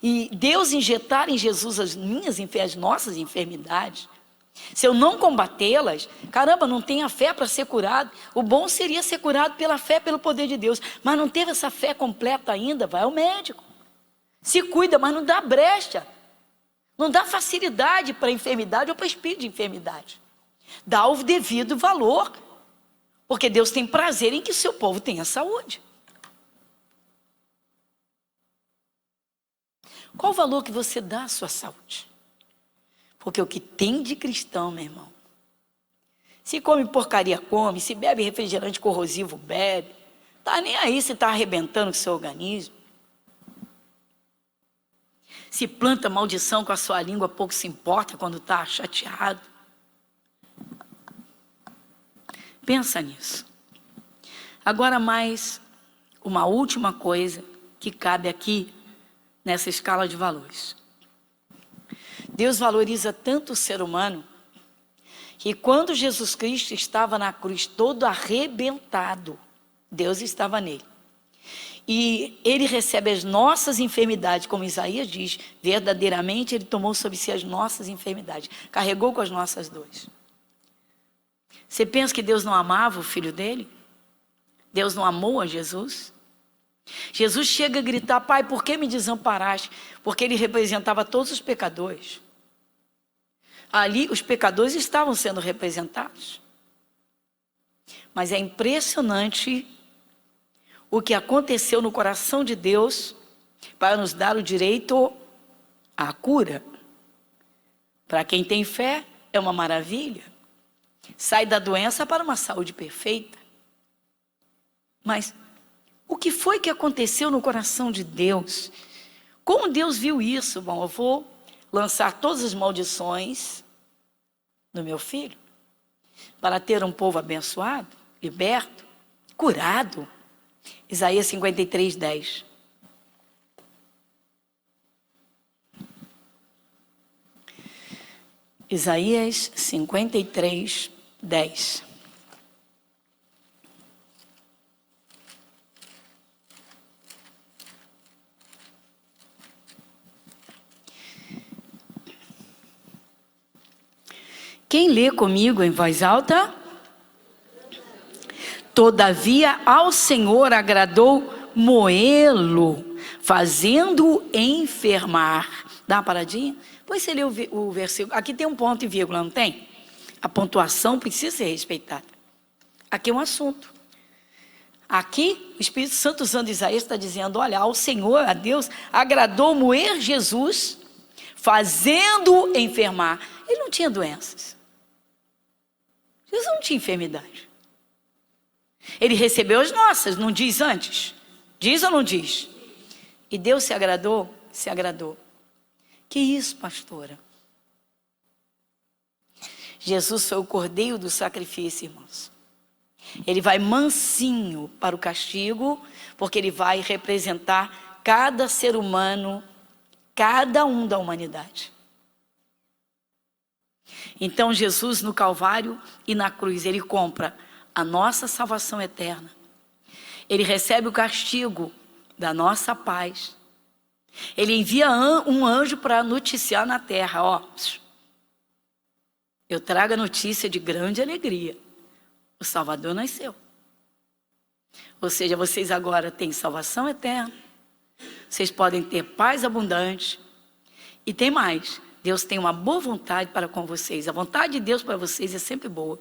e Deus injetar em Jesus as nossas enfermidades, se eu não combatê-las, caramba, não tenho a fé para ser curado. O bom seria ser curado pela fé, pelo poder de Deus, mas não teve essa fé completa ainda, vai ao médico. Se cuida, mas não dá brecha, não dá facilidade para a enfermidade ou para o espírito de enfermidade. Dá o devido valor, porque Deus tem prazer em que o seu povo tenha saúde. Qual o valor que você dá à sua saúde? Porque o que tem de cristão, meu irmão, se come porcaria, come, se bebe refrigerante corrosivo, bebe, tá nem aí se está arrebentando com o seu organismo. Se planta maldição com a sua língua, pouco se importa quando está chateado. Pensa nisso. Agora mais uma última coisa que cabe aqui nessa escala de valores. Deus valoriza tanto o ser humano que quando Jesus Cristo estava na cruz todo arrebentado, Deus estava nele. E ele recebe as nossas enfermidades, como Isaías diz, verdadeiramente ele tomou sobre si as nossas enfermidades, carregou com as nossas dores. Você pensa que Deus não amava o filho dele? Deus não amou a Jesus? Jesus chega a gritar, Pai, por que me desamparaste? Porque ele representava todos os pecadores. Ali os pecadores estavam sendo representados. Mas é impressionante o que aconteceu no coração de Deus para nos dar o direito à cura. Para quem tem fé, é uma maravilha. Sai da doença para uma saúde perfeita. Mas o que foi que aconteceu no coração de Deus? Como Deus viu isso? Bom, eu vou lançar todas as maldições no meu filho para ter um povo abençoado, liberto, curado. Isaías 53, 10. Isaías 53, 10. Quem lê comigo em voz alta? Todavia ao Senhor agradou moê-lo, fazendo-o enfermar. Dá uma paradinha? Depois você lê o versículo. Aqui tem um ponto e vírgula, não tem? A pontuação precisa ser respeitada. Aqui é um assunto. Aqui o Espírito Santo usando Isaías está dizendo, olha, ao Senhor, a Deus, agradou moer Jesus, fazendo-o enfermar. Ele não tinha doenças. Jesus não tinha enfermidade. Ele recebeu as nossas, não diz antes? Diz ou não diz? E Deus se agradou? Se agradou. Que isso, pastora? Jesus foi o cordeiro do sacrifício, irmãos. Ele vai mansinho para o castigo, porque ele vai representar cada ser humano, cada um da humanidade. Então Jesus no Calvário e na cruz, ele compra a nossa salvação eterna. Ele recebe o castigo da nossa paz. Ele envia um anjo para noticiar na terra, ó, eu trago a notícia de grande alegria. O Salvador nasceu. Ou seja, vocês agora têm salvação eterna. Vocês podem ter paz abundante. E tem mais. Deus tem uma boa vontade para com vocês. A vontade de Deus para vocês é sempre boa.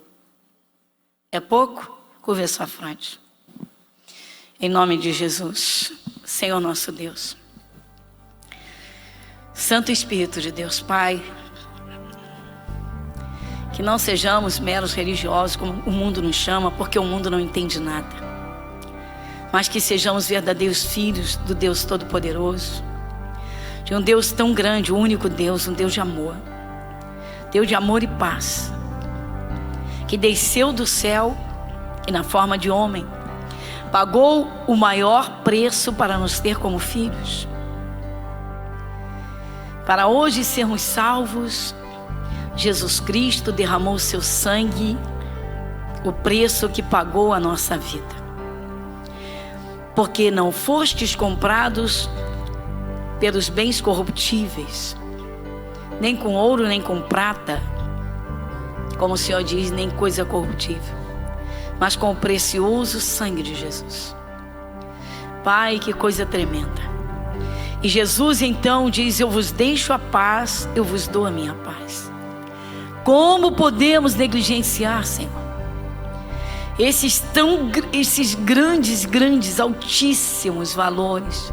É pouco? Curva a sua fronte. Em nome de Jesus. Senhor nosso Deus. Santo Espírito de Deus, Pai. Que não sejamos meros religiosos, como o mundo nos chama, porque o mundo não entende nada. Mas que sejamos verdadeiros filhos do Deus Todo-Poderoso, de um Deus tão grande, o único Deus, um Deus de amor. Deus de amor e paz, que desceu do céu e na forma de homem, pagou o maior preço para nos ter como filhos. Para hoje sermos salvos, Jesus Cristo derramou o seu sangue, o preço que pagou a nossa vida. Porque não fostes comprados pelos bens corruptíveis, nem com ouro, nem com prata, como o Senhor diz, nem coisa corruptível, mas com o precioso sangue de Jesus. Pai, que coisa tremenda. E Jesus então diz: eu vos deixo a paz, eu vos dou a minha paz. Como podemos negligenciar, Senhor, esses grandes, altíssimos valores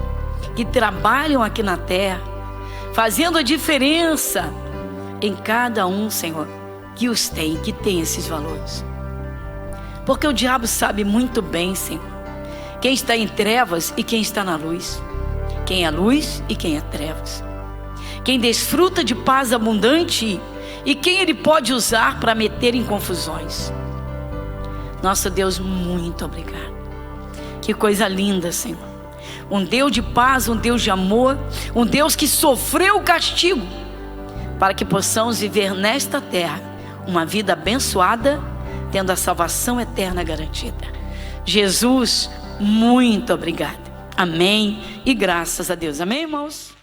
que trabalham aqui na terra, fazendo a diferença em cada um, Senhor, que os tem, que tem esses valores. Porque o diabo sabe muito bem, Senhor, quem está em trevas e quem está na luz, quem é luz e quem é trevas, quem desfruta de paz abundante e quem ele pode usar para meter em confusões. Nosso Deus, muito obrigado. Que coisa linda, Senhor. Um Deus de paz, um Deus de amor, um Deus que sofreu o castigo para que possamos viver nesta terra uma vida abençoada, tendo a salvação eterna garantida. Jesus, muito obrigado. Amém e graças a Deus. Amém, irmãos?